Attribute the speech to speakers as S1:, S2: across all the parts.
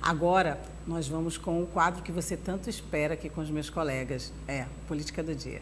S1: Agora, nós vamos com o quadro que você tanto espera aqui com os meus colegas, Política do Dia.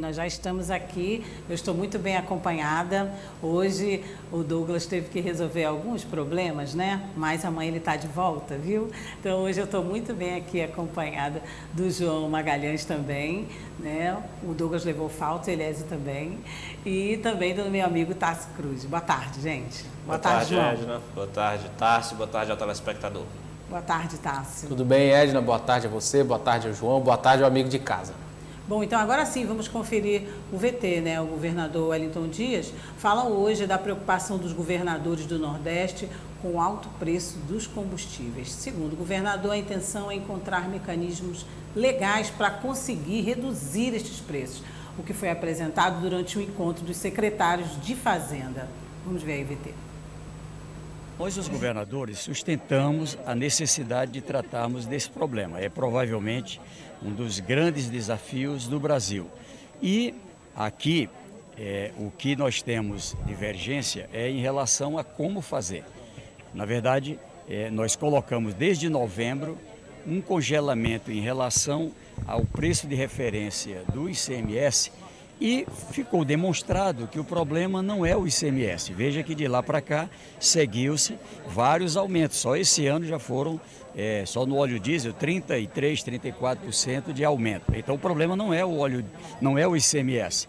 S1: Nós já estamos aqui, eu estou muito bem acompanhada. Hoje o Douglas teve que resolver alguns problemas, né? Mas amanhã ele está de volta, viu? Então hoje eu estou muito bem aqui acompanhada do João Magalhães também, né? O Douglas levou falta, o Eliésio também. E também do meu amigo Tássio Cruz. Boa tarde, gente.
S2: Boa tarde, João. Edna. Boa tarde, Tássio. Boa tarde ao telespectador.
S1: Boa tarde, Tássio.
S3: Tudo bem, Edna? Boa tarde a você, boa tarde ao João, boa tarde ao amigo de casa.
S1: Bom, então agora sim vamos conferir o VT, né? O governador Wellington Dias fala hoje da preocupação dos governadores do Nordeste com o alto preço dos combustíveis. Segundo o governador, a intenção é encontrar mecanismos legais para conseguir reduzir estes preços, o que foi apresentado durante o encontro dos secretários de Fazenda. Vamos ver aí o VT.
S4: Nós, os governadores, sustentamos a necessidade de tratarmos desse problema. É provavelmente um dos grandes desafios do Brasil. E aqui, o que nós temos divergência é em relação a como fazer. Na verdade, nós colocamos desde novembro um congelamento em relação ao preço de referência do ICMS e ficou demonstrado que o problema não é o ICMS. Veja que de lá para cá seguiu-se vários aumentos. Só esse ano já foram, só no óleo diesel, 33%, 34% de aumento. Então o problema não é o óleo, não é o ICMS.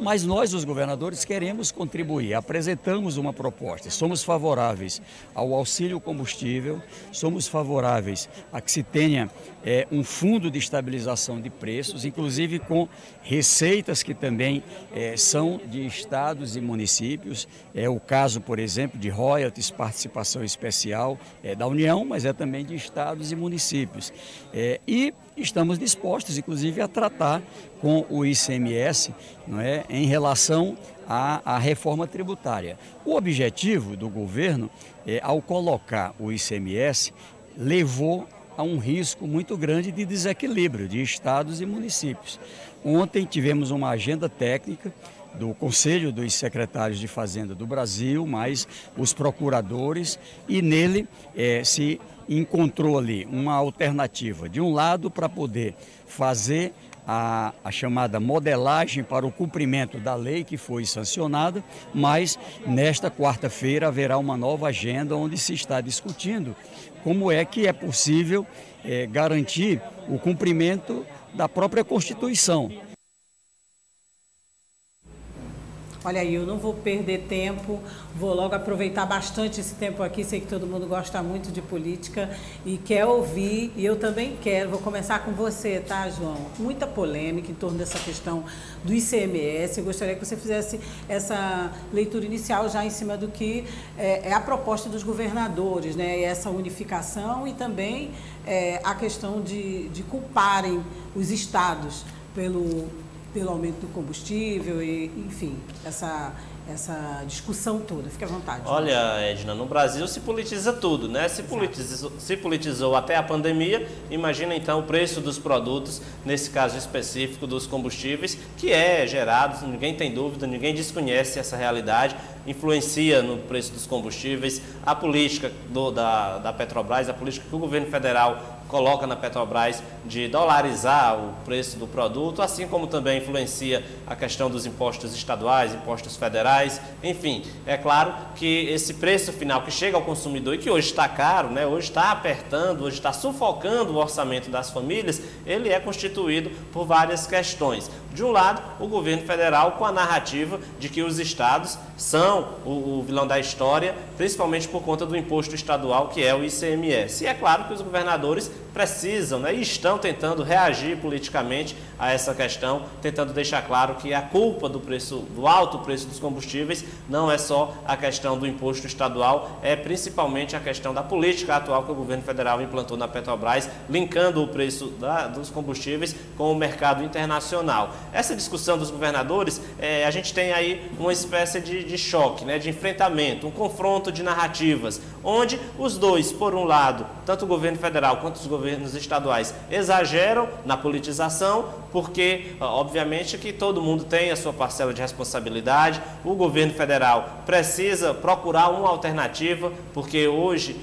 S4: Mas nós, os governadores, queremos contribuir, apresentamos uma proposta. Somos favoráveis ao auxílio combustível, somos favoráveis a que se tenha um fundo de estabilização de preços, inclusive com receitas que também são de estados e municípios. É o caso, por exemplo, de royalties, participação especial da União, mas é também de estados e municípios. E estamos dispostos, inclusive, a tratar com o ICMS, não é, em relação à reforma tributária. O objetivo do governo, ao colocar o ICMS, levou a um risco muito grande de desequilíbrio de estados e municípios. Ontem tivemos uma agenda técnica do Conselho dos Secretários de Fazenda do Brasil, mais os procuradores, e nele se encontrou ali uma alternativa, de um lado, para poder fazer a chamada modelagem para o cumprimento da lei que foi sancionada, mas nesta quarta-feira haverá uma nova agenda onde se está discutindo como é que é possível garantir o cumprimento da própria Constituição.
S1: Olha aí, eu não vou perder tempo, vou logo aproveitar bastante esse tempo aqui, sei que todo mundo gosta muito de política e quer ouvir, e eu também quero, vou começar com você, tá, João? Muita polêmica em torno dessa questão do ICMS, eu gostaria que você fizesse essa leitura inicial já em cima do que é a proposta dos governadores, né, essa unificação e também a questão de culparem os estados pelo aumento do combustível e, enfim, essa discussão toda. Fique à vontade.
S2: Olha, Edna, no Brasil se politiza tudo, né? Se politizou até a pandemia, imagina então o preço dos produtos, nesse caso específico dos combustíveis, que é gerado, ninguém tem dúvida, ninguém desconhece essa realidade, influencia no preço dos combustíveis, a política da Petrobras, a política que o governo federal coloca na Petrobras de dolarizar o preço do produto, assim como também influencia a questão dos impostos estaduais, impostos federais, enfim, é claro que esse preço final que chega ao consumidor e que hoje está caro, né, hoje está apertando, hoje está sufocando o orçamento das famílias, ele é constituído por várias questões. De um lado, o governo federal com a narrativa de que os estados são o vilão da história, principalmente por conta do imposto estadual, que é o ICMS. E é claro que os governadores precisam, né, e estão tentando reagir politicamente a essa questão, tentando deixar claro que a culpa do alto preço dos combustíveis não é só a questão do imposto estadual, é principalmente a questão da política atual que o governo federal implantou na Petrobras, linkando o preço dos combustíveis com o mercado internacional. Essa discussão dos governadores, a gente tem aí uma espécie de choque, né, de enfrentamento, um confronto de narrativas, onde os dois, por um lado, tanto o governo federal quanto os governos estaduais, exageram na politização, porque, obviamente, que todo mundo tem a sua parcela de responsabilidade. O governo federal precisa procurar uma alternativa, porque hoje,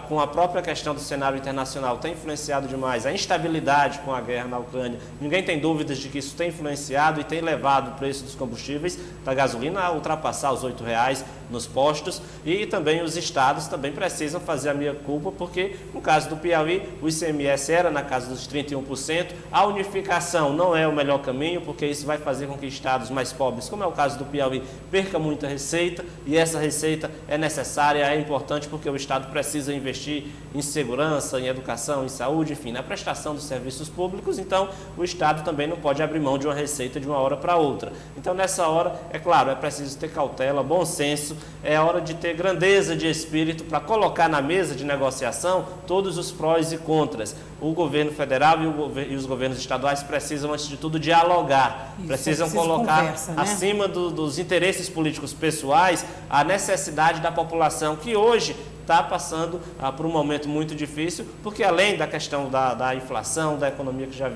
S2: com a própria questão do cenário internacional, tem influenciado demais a instabilidade com a guerra na Ucrânia. Ninguém tem dúvidas de que isso tem influenciado e tem levado o preço dos combustíveis, da gasolina, a ultrapassar os R$8 nos postos, e também os estados também precisam fazer a meia-culpa, porque no caso do Piauí, o ICMS era na casa dos 31%, a unificação não é o melhor caminho, porque isso vai fazer com que estados mais pobres, como é o caso do Piauí, perca muita receita, e essa receita é necessária, é importante, porque o estado precisa investir em segurança, em educação, em saúde, enfim, na prestação dos serviços públicos. Então o estado também não pode abrir mão de uma receita de uma hora para outra. Então nessa hora, é claro, é preciso ter cautela, bom senso, é hora de ter grandeza de espírito para colocar na mesa de negociação todos os prós e contras. O governo federal e os governos estaduais precisam, antes de tudo, dialogar, precisam colocar conversa, né, acima dos interesses políticos pessoais a necessidade da população, que hoje está passando por um momento muito difícil, porque além da questão da inflação, da economia que já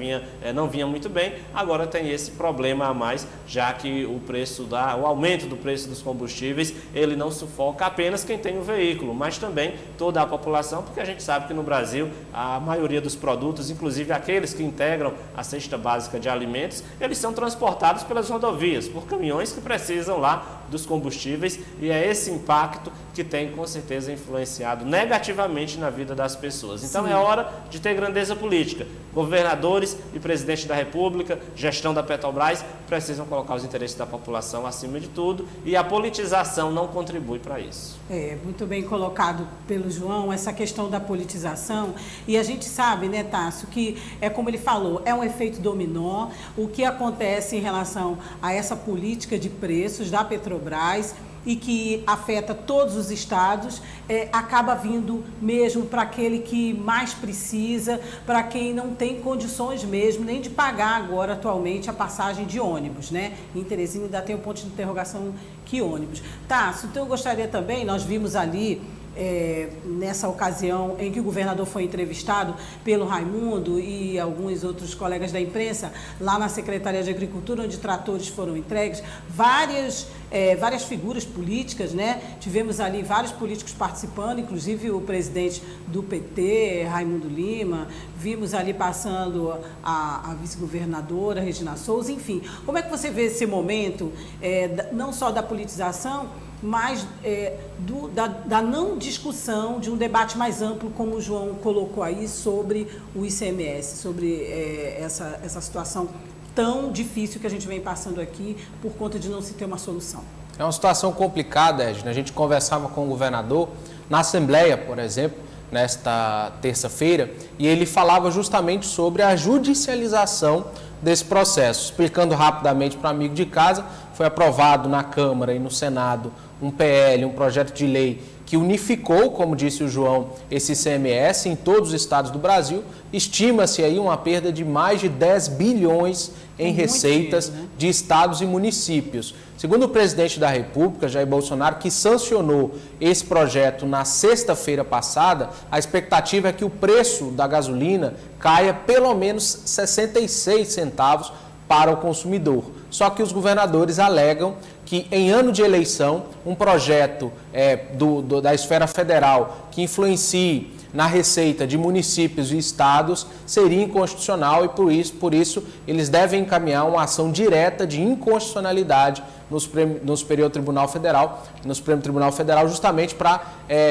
S2: não vinha muito bem, agora tem esse problema a mais, já que o aumento do preço dos combustíveis, ele não sufoca apenas quem tem o veículo, mas também toda a população, porque a gente sabe que no Brasil a maioria dos produtos, inclusive aqueles que integram a cesta básica de alimentos, eles são transportados pelas rodovias, por caminhões que precisam lá dos combustíveis, e é esse impacto que tem com certeza influenciado negativamente na vida das pessoas. Então Sim. É hora de ter grandeza política. Governadores e presidente da República, gestão da Petrobras, precisam colocar os interesses da população acima de tudo, e a politização não contribui para isso.
S1: Muito bem colocado pelo João, essa questão da politização, e a gente sabe, né, Tássio, que é como ele falou, é um efeito dominó, o que acontece em relação a essa política de preços da Petrobras, e que afeta todos os estados, acaba vindo mesmo para aquele que mais precisa, para quem não tem condições mesmo nem de pagar agora atualmente a passagem de ônibus, né? Em Teresina ainda tem um ponto de interrogação, que ônibus. Tássio, então eu gostaria também, nós vimos ali, nessa ocasião em que o governador foi entrevistado pelo Raimundo e alguns outros colegas da imprensa, lá na Secretaria de Agricultura, onde tratores foram entregues, várias figuras políticas, né? Tivemos ali vários políticos participando, inclusive o presidente do PT, Raimundo Lima, vimos ali passando a vice-governadora, Regina Souza, enfim. Como é que você vê esse momento, não só da politização, mas da não discussão de um debate mais amplo, como o João colocou aí, sobre o ICMS, sobre essa situação tão difícil que a gente vem passando aqui por conta de não se ter uma solução?
S3: É uma situação complicada, Edna. A gente conversava com o governador na Assembleia, por exemplo, nesta terça-feira, e ele falava justamente sobre a judicialização desse processo. Explicando rapidamente para o amigo de casa, foi aprovado na Câmara e no Senado um PL, um projeto de lei que unificou, como disse o João, esse ICMS em todos os estados do Brasil. Estima-se aí uma perda de mais de 10 bilhões em receitas de estados e municípios. Segundo o presidente da República, Jair Bolsonaro, que sancionou esse projeto na sexta-feira passada, a expectativa é que o preço da gasolina caia pelo menos 66 centavos para o consumidor. Só que os governadores alegam que em ano de eleição, um projeto da esfera federal que influencie na receita de municípios e estados seria inconstitucional, e por isso eles devem encaminhar uma ação direta de inconstitucionalidade no Superior Tribunal Federal, justamente para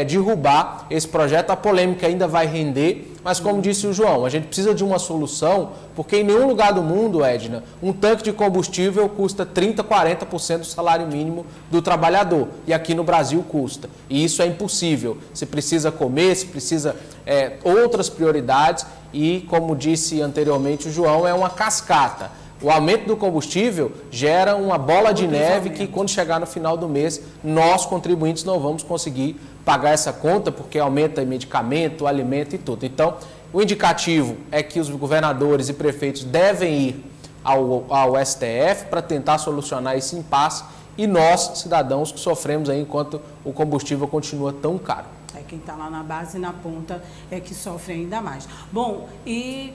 S3: derrubar esse projeto. A polêmica ainda vai render. Mas como disse o João, a gente precisa de uma solução, porque em nenhum lugar do mundo, Edna, um tanque de combustível custa 30%, 40% do salário mínimo do trabalhador. E aqui no Brasil custa. E isso é impossível. Você precisa comer, você precisa outras prioridades e, como disse anteriormente o João, é uma cascata. O aumento do combustível gera uma bola de neve que, quando chegar no final do mês, nós, contribuintes, não vamos conseguir pagar essa conta, porque aumenta medicamento, alimento e tudo. Então, o indicativo é que os governadores e prefeitos devem ir ao STF para tentar solucionar esse impasse e nós, cidadãos, que sofremos aí enquanto o combustível continua tão caro.
S1: Quem está lá na base e na ponta é que sofre ainda mais. Bom, e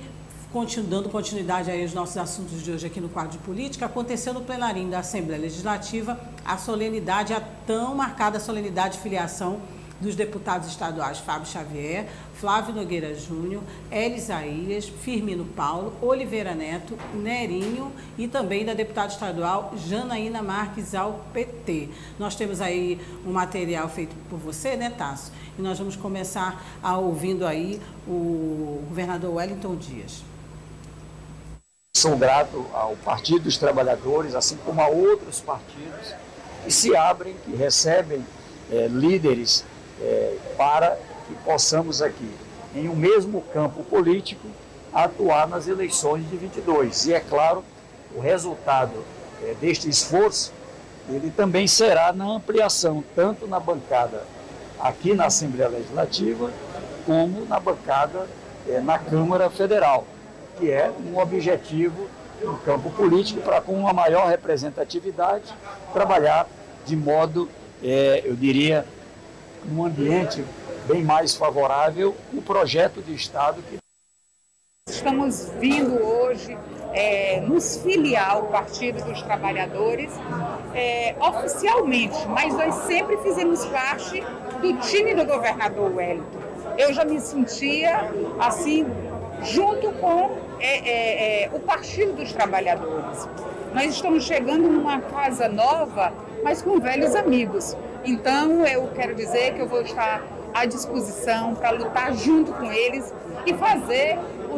S1: dando continuidade aí aos nossos assuntos de hoje aqui no quadro de política, aconteceu no plenarinho da Assembleia Legislativa a tão marcada solenidade de filiação dos deputados estaduais Fábio Xavier, Flávio Nogueira Júnior, Elisaías, Firmino Paulo, Oliveira Neto, Nerinho e também da deputada estadual Janaína Marques ao PT. Nós temos aí um material feito por você, né, Tasso? E nós vamos começar ouvindo aí o governador Wellington Dias.
S5: Sou grato ao Partido dos Trabalhadores, assim como a outros partidos que se abrem, que recebem líderes para que possamos aqui, em um mesmo campo político, atuar nas eleições de 22. E é claro, o resultado deste esforço, ele também será na ampliação, tanto na bancada aqui na Assembleia Legislativa, como na bancada na Câmara Federal, que é um objetivo no campo político para, com uma maior representatividade, trabalhar de modo, eu diria, num ambiente bem mais favorável, um projeto de Estado que...
S6: Estamos vindo hoje nos filiar ao Partido dos Trabalhadores oficialmente, mas nós sempre fizemos parte do time do governador Wellington. Eu já me sentia assim, junto com o Partido dos Trabalhadores. Nós estamos chegando numa casa nova, mas com velhos amigos. Então, eu quero dizer que eu vou estar à disposição para lutar junto com eles e fazer o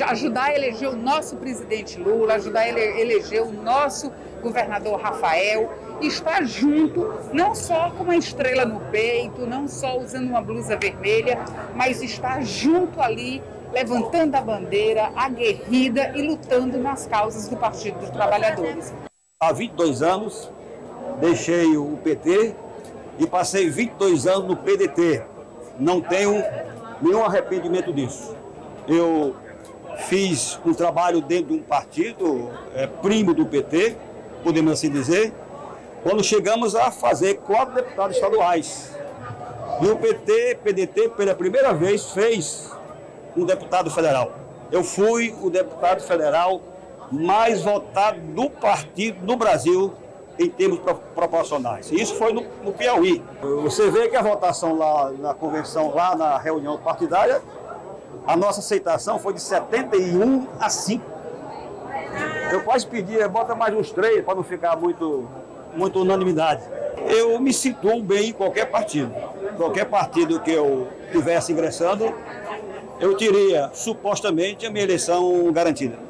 S6: ajudar a eleger o nosso presidente Lula, ajudar a eleger o nosso governador Rafael, e estar junto, não só com uma estrela no peito, não só usando uma blusa vermelha, mas estar junto ali, levantando a bandeira, aguerrida e lutando nas causas do Partido dos Trabalhadores.
S7: Há 22 anos, deixei o PT e passei 22 anos no PDT. Não tenho nenhum arrependimento disso. Eu fiz um trabalho dentro de um partido, primo do PT, podemos assim dizer, quando chegamos a fazer 4 deputados estaduais. E o PDT, pela primeira vez, fez um deputado federal. Eu fui o deputado federal mais votado do partido no Brasil em termos proporcionais. E isso foi no Piauí. Você vê que a votação lá na convenção, lá na reunião partidária, a nossa aceitação foi de 71 a 5. Eu quase pedi, bota mais uns 3 para não ficar muito unanimidade. Eu me situo bem em qualquer partido. Qualquer partido que eu estivesse ingressando, eu teria supostamente a minha eleição garantida.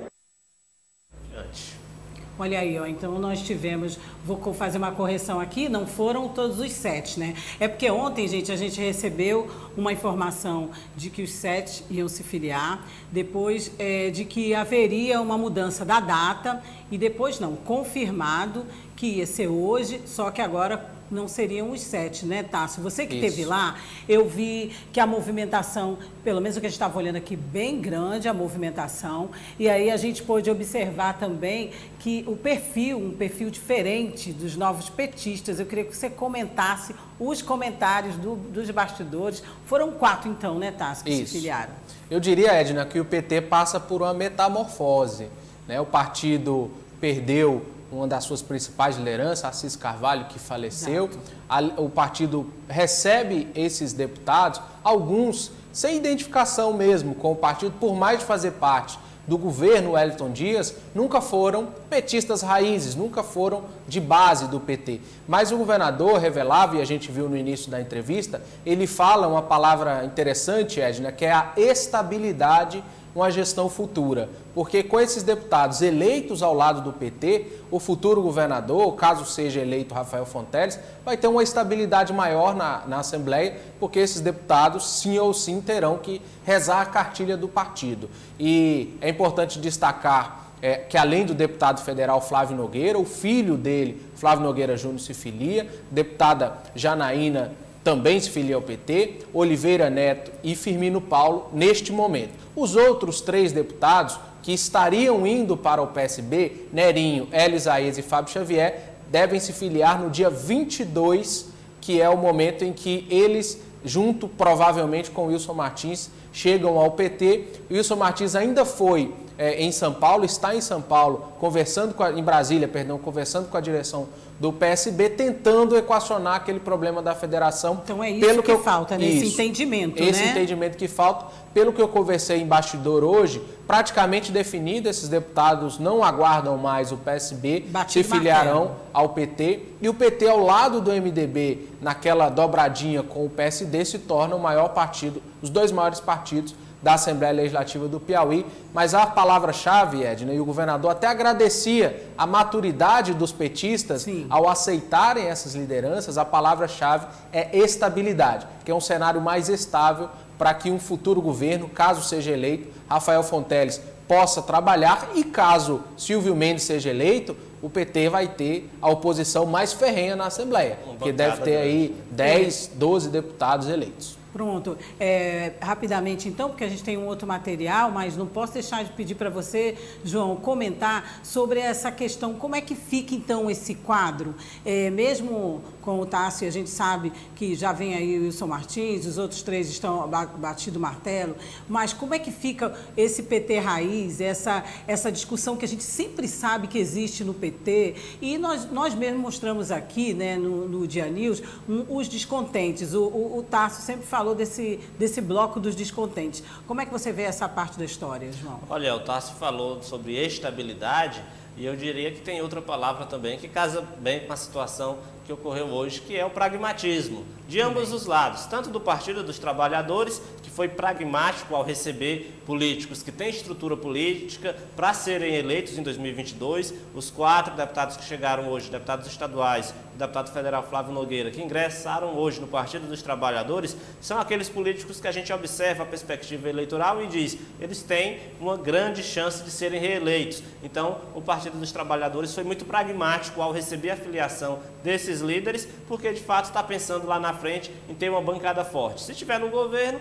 S1: Olha aí, ó, então nós tivemos, vou fazer uma correção aqui, não foram todos os 7, né? É porque ontem, gente, a gente recebeu uma informação de que os 7 iam se filiar, depois de que haveria uma mudança da data e depois não, confirmado que ia ser hoje, só que agora não seriam os 7, né, Tasso? Você que esteve lá, eu vi que a movimentação, pelo menos o que a gente estava olhando aqui, bem grande a movimentação, e aí a gente pôde observar também que um perfil diferente dos novos petistas. Eu queria que você comentasse os comentários dos bastidores. Foram 4 então, né, Tasso, que se filiaram?
S3: Eu diria, Edna, que o PT passa por uma metamorfose, né? O partido perdeu uma das suas principais lideranças, Assis Carvalho, que faleceu. O partido recebe esses deputados, alguns sem identificação mesmo com o partido, por mais de fazer parte do governo Wellington Dias nunca foram petistas raízes, nunca foram de base do PT. Mas o governador revelava, e a gente viu no início da entrevista, ele fala uma palavra interessante, Edna, que é a estabilidade, uma gestão futura. Porque com esses deputados eleitos ao lado do PT, o futuro governador, caso seja eleito Rafael Fonteles, vai ter uma estabilidade maior na Assembleia, porque esses deputados sim ou sim terão que rezar a cartilha do partido. E é importante destacar que além do deputado federal Flávio Nogueira, o filho dele, Flávio Nogueira Júnior, se filia, deputada Janaína também se filia ao PT, Oliveira Neto e Firmino Paulo neste momento. Os outros 3 deputados que estariam indo para o PSB, Nerinho, Elisaez e Fábio Xavier, devem se filiar no dia 22, que é o momento em que eles, junto provavelmente com Wilson Martins, chegam ao PT. Wilson Martins ainda foi em São Paulo, está em São Paulo, em Brasília, conversando com a direção do PSB, tentando equacionar aquele problema da federação.
S1: Então é isso que falta, nesse entendimento,
S3: esse entendimento que falta. Pelo que eu conversei em bastidor hoje, praticamente definido, esses deputados não aguardam mais o PSB, se filiarão ao PT, e o PT, ao lado do MDB, naquela dobradinha com o PSD, se torna o maior partido, os 2 maiores partidos da Assembleia Legislativa do Piauí. Mas a palavra-chave, Edna, e o governador até agradecia a maturidade dos petistas ao aceitarem essas lideranças, a palavra-chave é estabilidade, que é um cenário mais estável para que um futuro governo, caso seja eleito, Rafael Fonteles possa trabalhar, e caso Silvio Mendes seja eleito, o PT vai ter a oposição mais ferrenha na Assembleia, que deve ter aí 10, 12 deputados eleitos.
S1: Pronto. Rapidamente, então, porque a gente tem um outro material, mas não posso deixar de pedir para você, João, comentar sobre essa questão. Como é que fica, então, esse quadro? Mesmo com o Tássio, a gente sabe que já vem aí o Wilson Martins, os outros 3 estão batido o martelo, mas como é que fica esse PT raiz, essa discussão que a gente sempre sabe que existe no PT? E nós mesmos mostramos aqui, né, no Dia News, os descontentes. O Tássio sempre falou desse bloco dos descontentes. Como é que você vê essa parte da história, João?
S2: Olha, o Tássio falou sobre estabilidade, e eu diria que tem outra palavra também que casa bem com a situação que ocorreu hoje, que é o pragmatismo, de ambos os lados, tanto do Partido dos Trabalhadores, que foi pragmático ao receber políticos que têm estrutura política para serem eleitos em 2022, os 4 deputados que chegaram hoje, deputados estaduais, o deputado federal Flávio Nogueira, que ingressaram hoje no Partido dos Trabalhadores, são aqueles políticos que a gente observa a perspectiva eleitoral e diz, eles têm uma grande chance de serem reeleitos. Então, o Partido dos Trabalhadores foi muito pragmático ao receber a filiação desses líderes, porque de fato está pensando lá na frente em ter uma bancada forte. Se estiver no governo,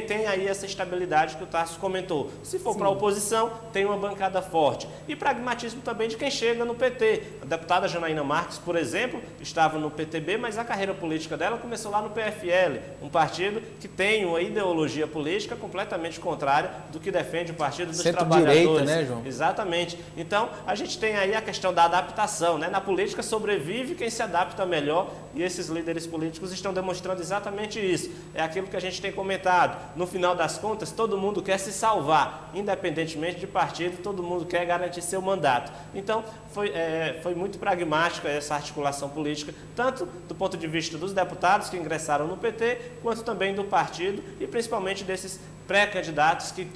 S2: tem aí essa estabilidade que o Tássio comentou. Se for para a oposição, tem uma bancada forte. E pragmatismo também de quem chega no PT. A deputada Janaína Marques, por exemplo, estava no PTB, mas a carreira política dela começou lá no PFL, um partido que tem uma ideologia política completamente contrária do que defende o Partido dos Trabalhadores.
S3: Centro-direita, né, João?
S2: Exatamente. Então, a gente tem aí a questão da adaptação, né? Na política sobrevive quem se adapta melhor, e esses líderes políticos estão demonstrando exatamente isso. É aquilo que a gente tem comentado. No final das contas, todo mundo quer se salvar, independentemente de partido, todo mundo quer garantir seu mandato. Então, foi muito pragmática essa articulação política, tanto do ponto de vista dos deputados que ingressaram no PT, quanto também do partido e principalmente desses pré-candidatos que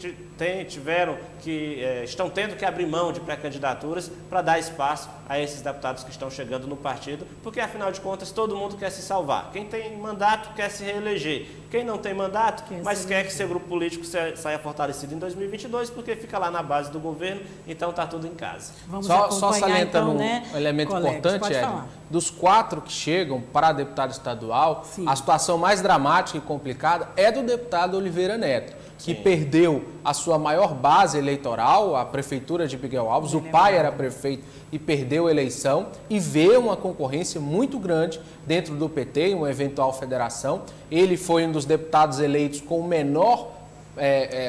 S2: estão tendo que abrir mão de pré-candidaturas para dar espaço a esses deputados que estão chegando no partido, porque afinal de contas todo mundo quer se salvar. Quem tem mandato quer se reeleger, quem não tem mandato, mas quer que seu grupo político saia fortalecido em 2022, porque fica lá na base do governo, então está tudo em casa.
S3: Só salientando um elemento importante, dos 4 que chegam para deputado estadual, a situação mais dramática e complicada é do deputado Oliveira Neto, que perdeu a sua maior base eleitoral, a prefeitura de Miguel Alves. O pai era prefeito e perdeu a eleição, e vê uma concorrência muito grande dentro do PT, em uma eventual federação. Ele foi um dos deputados eleitos com o menor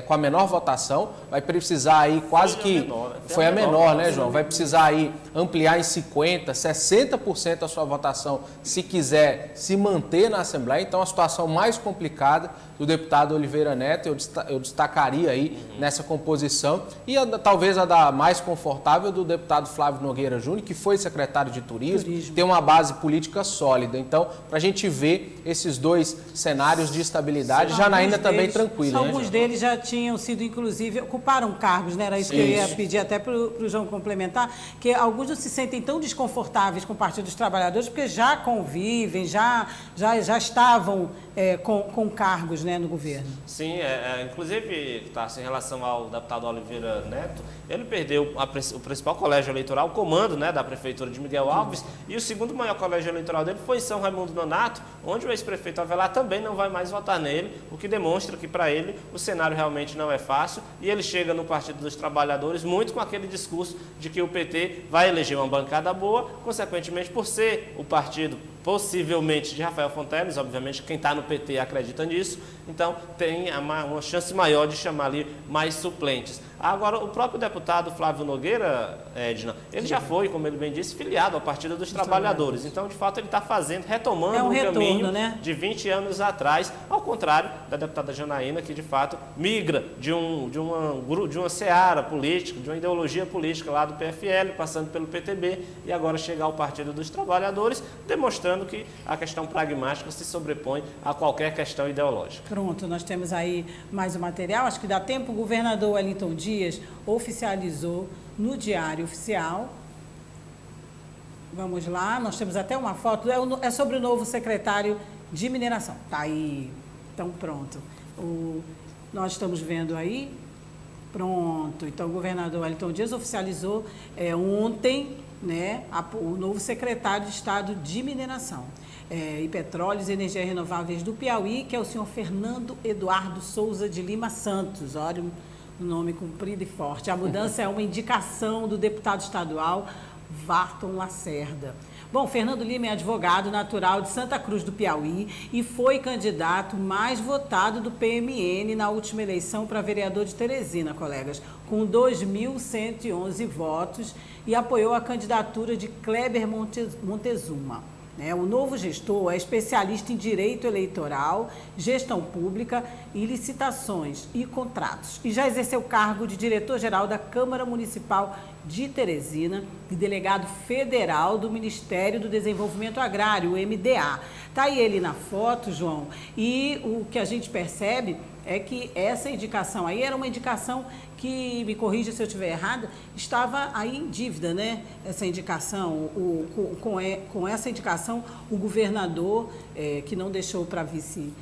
S3: com a menor votação, vai precisar aí quase que... Foi a menor, né, João? Vai precisar aí ampliar em 50%, 60% a sua votação se quiser se manter na Assembleia. Então, a situação mais complicada do deputado Oliveira Neto, eu destacaria aí nessa composição. E talvez a da mais confortável do deputado Flávio Nogueira Júnior, que foi secretário de Turismo, tem uma base política sólida. Então, para a gente ver esses dois cenários de estabilidade, Janaína também tranquila.
S1: Alguns deles já tinham sido, inclusive, ocuparam cargos, né? Era isso que eu ia pedir até para o João complementar, que alguns não se sentem tão desconfortáveis com o Partido dos Trabalhadores, porque já convivem, já estavam com cargos, né, no governo.
S2: Sim, inclusive, em relação ao deputado Oliveira Neto, ele perdeu o principal colégio eleitoral, o comando, né, da prefeitura de Miguel Alves, e o segundo maior colégio eleitoral dele foi em São Raimundo Nonato, onde o ex-prefeito Avelar também não vai mais votar nele, o que demonstra que para ele o cenário realmente não é fácil, e ele chega no Partido dos Trabalhadores muito com aquele discurso de que o PT vai eleger uma bancada boa, consequentemente, por ser o partido possivelmente de Rafael Fonteles, obviamente quem está no PT acredita nisso, então tem uma chance maior de chamar ali mais suplentes. Agora, o próprio deputado Flávio Nogueira, Edna, ele já foi, como ele bem disse, filiado ao Partido dos Trabalhadores. Então, de fato, ele está retomando um caminho, né, de 20 anos atrás, ao contrário da deputada Janaína, que de fato migra de uma seara política, de uma ideologia política lá do PFL, passando pelo PTB, e agora chega ao Partido dos Trabalhadores, demonstrando que a questão pragmática se sobrepõe a qualquer questão ideológica.
S1: Pronto, nós temos aí mais um material, acho que dá tempo. O governador Wellington Dias oficializou no Diário Oficial. Vamos lá, nós temos até uma foto, é sobre o novo secretário de mineração. Tá aí, então pronto. Nós estamos vendo aí, pronto. Então o governador Wellington Dias oficializou ontem, né, o novo secretário de Estado de Mineração e Petróleos e Energias Renováveis do Piauí, que é o senhor Fernando Eduardo Souza de Lima Santos. Olha o nome comprido e forte. A mudança é uma indicação do deputado estadual Varton Lacerda. Bom, Fernando Lima é advogado natural de Santa Cruz do Piauí e foi candidato mais votado do PMN na última eleição para vereador de Teresina, colegas, com 2.111 votos, e apoiou a candidatura de Kleber Montezuma. O novo gestor é especialista em direito eleitoral, gestão pública e licitações e contratos. E já exerceu o cargo de diretor-geral da Câmara Municipal de Teresina e delegado federal do Ministério do Desenvolvimento Agrário, o MDA. Está aí ele na foto, João, e o que a gente percebe é que essa indicação aí era uma indicação que, me corrija se eu estiver errada, estava aí em dívida, né? Essa indicação, com essa indicação, o governador, que não deixou para vice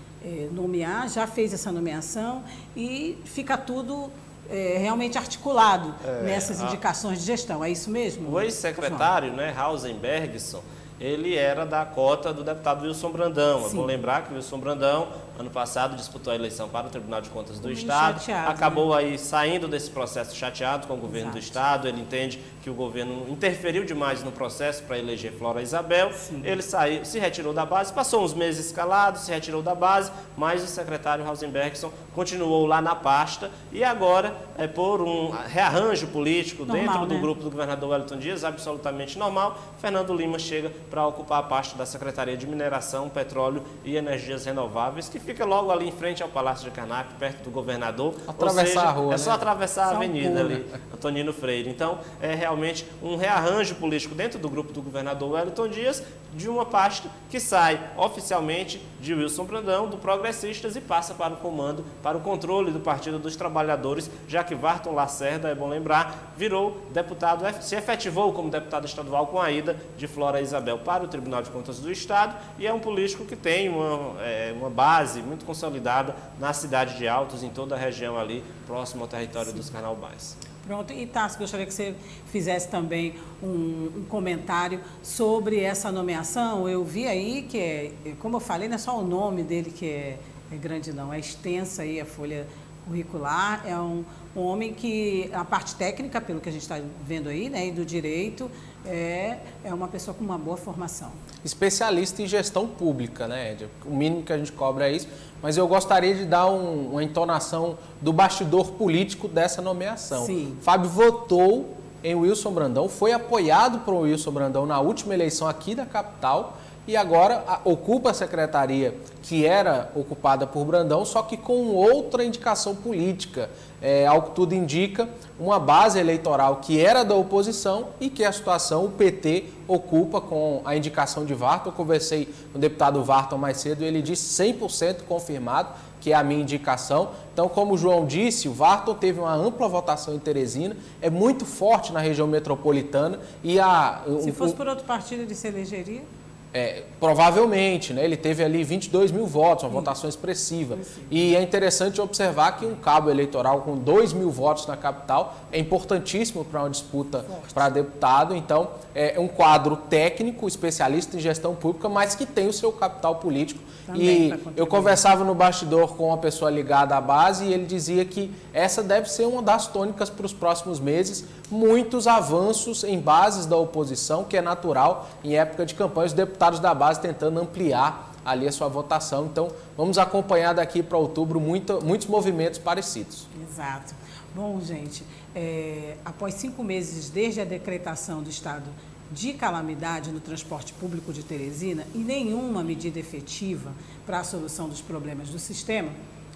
S1: nomear, já fez essa nomeação e fica tudo realmente articulado nessas indicações de gestão. É isso mesmo?
S2: O ex-secretário, né, Hausenbergson, ele era da cota do deputado Wilson Brandão. Sim. Eu vou lembrar que o Wilson Brandão, ano passado, disputou a eleição para o Tribunal de Contas do Estado, acabou aí saindo desse processo chateado com o governo do Estado. Ele entende que o governo interferiu demais no processo para eleger Flora Isabel. Sim. Ele saiu, se retirou da base, passou uns meses escalado, se retirou da base, mas o secretário Hausenbergson continuou lá na pasta e agora, por um rearranjo político dentro do grupo do governador Wellington Dias, absolutamente normal, Fernando Lima chega para ocupar a pasta da Secretaria de Mineração, Petróleo e Energias Renováveis, que fica logo ali em frente ao Palácio de Carnac, perto do governador.
S3: Atravessar a rua,
S2: é só atravessar a avenida ali, Antonino Freire. Então, é realmente um rearranjo político dentro do grupo do governador Wellington Dias, de uma pasta que sai oficialmente de Wilson Brandão, do Progressistas, e passa para o comando, para o controle do Partido dos Trabalhadores, já que Varton Lacerda, é bom lembrar, virou deputado, se efetivou como deputado estadual com a ida de Flora Isabel para o Tribunal de Contas do Estado, e é um político que tem uma base muito consolidada na cidade de Altos, em toda a região ali, próximo ao território dos Carnaubais.
S1: Pronto, e Tássio, gostaria que você fizesse também um comentário sobre essa nomeação. Eu vi aí que, como eu falei, não é só o nome dele que é grande, não, é extensa aí a folha curricular, é um Um homem que, a parte técnica, pelo que a gente está vendo aí, né, e do direito, é uma pessoa com uma boa formação.
S3: Especialista em gestão pública, né, Edna? O mínimo que a gente cobra é isso, mas eu gostaria de dar uma entonação do bastidor político dessa nomeação.
S1: Sim.
S3: Fábio votou em Wilson Brandão, foi apoiado por Wilson Brandão na última eleição aqui da capital e agora ocupa a secretaria que era ocupada por Brandão, só que com outra indicação política. Ao que tudo indica, uma base eleitoral que era da oposição e que a situação, o PT, ocupa com a indicação de Varton. Eu conversei com o deputado Varton mais cedo e ele disse 100% confirmado que é a minha indicação. Então, como o João disse, o Varton teve uma ampla votação em Teresina, é muito forte na região metropolitana e
S1: Se fosse por outro partido, ele se elegeria?
S3: Provavelmente, né? Ele teve ali 22 mil votos, uma votação expressiva. E é interessante observar que um cabo eleitoral com 2 mil votos na capital é importantíssimo para uma disputa para deputado. Então, é um quadro técnico, especialista em gestão pública, mas que tem o seu capital político. Também, e eu conversava no bastidor com uma pessoa ligada à base e ele dizia que essa deve ser uma das tônicas para os próximos meses. Muitos avanços em bases da oposição, que é natural em época de campanha, os deputados da base tentando ampliar ali a sua votação. Então, vamos acompanhar daqui para outubro muitos movimentos parecidos.
S1: Exato. Bom, gente, após 5 meses desde a decretação do estado de calamidade no transporte público de Teresina e nenhuma medida efetiva para a solução dos problemas do sistema,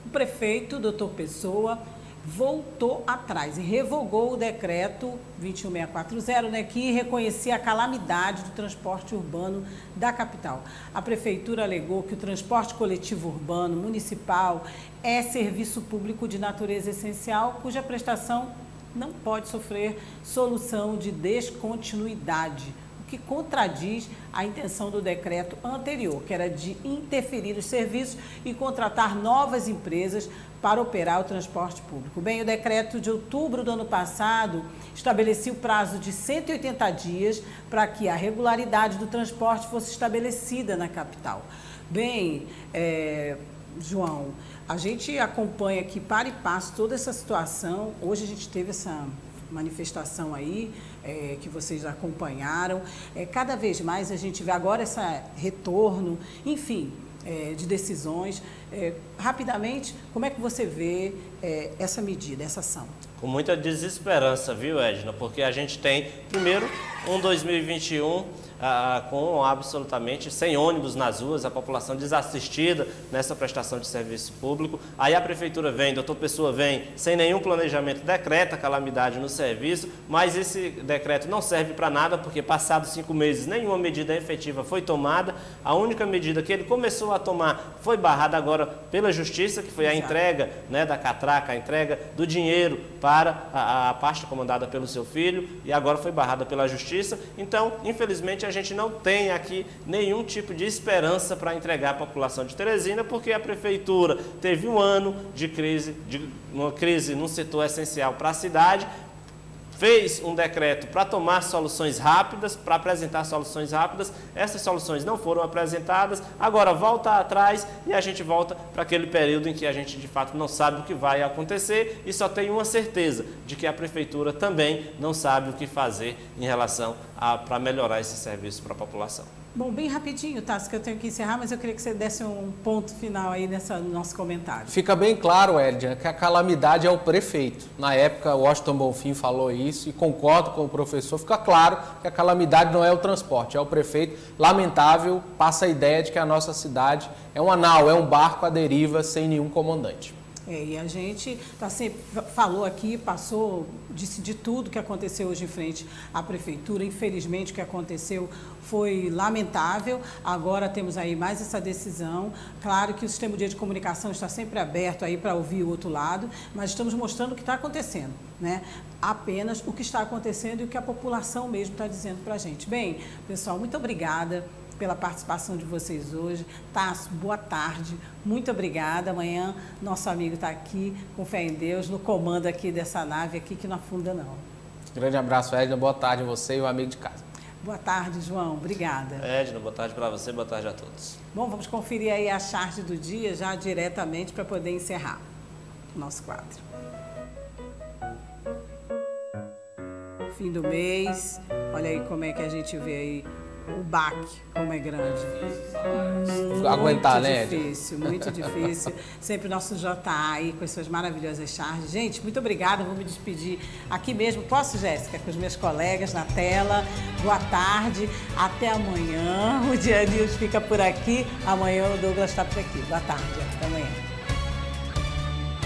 S1: o prefeito, Dr. Pessoa, voltou atrás e revogou o decreto 21640, né, que reconhecia a calamidade do transporte urbano da capital. A prefeitura alegou que o transporte coletivo urbano municipal é serviço público de natureza essencial, cuja prestação não pode sofrer solução de descontinuidade, o que contradiz a intenção do decreto anterior, que era de interferir os serviços e contratar novas empresas para operar o transporte público. Bem, o decreto de outubro do ano passado estabelecia o prazo de 180 dias para que a regularidade do transporte fosse estabelecida na capital. Bem, João, a gente acompanha aqui para e passo toda essa situação. Hoje a gente teve essa manifestação aí, que vocês acompanharam. Cada vez mais a gente vê agora esse retorno, enfim, de decisões. Rapidamente, como é que você vê essa medida, essa ação?
S2: Com muita desesperança, viu, Edna? Porque a gente tem, primeiro, um 2021 com absolutamente sem ônibus nas ruas, a população desassistida nessa prestação de serviço público. Aí a prefeitura vem, doutor Pessoa vem, sem nenhum planejamento, decreta calamidade no serviço, mas esse decreto não serve para nada, porque passados 5 meses nenhuma medida efetiva foi tomada. A única medida que ele começou a tomar foi barrada agora pela Justiça, que foi a entrega, né, da catraca, a entrega do dinheiro para a pasta comandada pelo seu filho, e agora foi barrada pela Justiça. Então, infelizmente, a gente não tem aqui nenhum tipo de esperança para entregar a população de Teresina, porque a prefeitura teve um ano de crise, uma crise num setor essencial para a cidade, fez um decreto para tomar soluções rápidas, para apresentar soluções rápidas. Essas soluções não foram apresentadas, agora volta atrás e a gente volta para aquele período em que a gente de fato não sabe o que vai acontecer e só tem uma certeza de que a prefeitura também não sabe o que fazer em relação para melhorar esse serviço para a população.
S1: Bom, bem rapidinho, Tassi, que eu tenho que encerrar, mas eu queria que você desse um ponto final aí no nosso comentário.
S3: Fica bem claro, Edna, que a calamidade é o prefeito. Na época, o Washington Bonfim falou isso e concordo com o professor. Fica claro que a calamidade não é o transporte, é o prefeito. Lamentável, passa a ideia de que a nossa cidade é uma nau, é um barco à deriva sem nenhum comandante.
S1: E a gente falou aqui, disse de tudo que aconteceu hoje em frente à prefeitura. Infelizmente, o que aconteceu foi lamentável. Agora temos aí mais essa decisão. Claro que o sistema de comunicação está sempre aberto aí para ouvir o outro lado, mas estamos mostrando o que está acontecendo, né? Apenas o que está acontecendo e o que a população mesmo está dizendo para a gente. Bem, pessoal, muito obrigada pela participação de vocês hoje. Tasso, boa tarde, muito obrigada. Amanhã nosso amigo está aqui, com fé em Deus, no comando aqui dessa nave aqui, que não afunda não.
S3: Grande abraço, Edna, boa tarde a você e o amigo de casa.
S1: Boa tarde, João, obrigada.
S2: Edna, boa tarde para você, boa tarde a todos.
S1: Bom, vamos conferir aí a charge do dia já diretamente para poder encerrar o nosso quadro. fim do mês. Olha aí como é que a gente vê aí o baque, como é grande.
S3: Aguentar,
S1: muito
S3: né?
S1: Difícil, muito difícil. Sempre o nosso JA aí com as suas maravilhosas charges. Gente, muito obrigada. Vou me despedir aqui mesmo. Posso, Jéssica? Com os meus colegas na tela. Boa tarde. Até amanhã. O Dia News fica por aqui. Amanhã o Douglas está por aqui. Boa tarde. Até amanhã.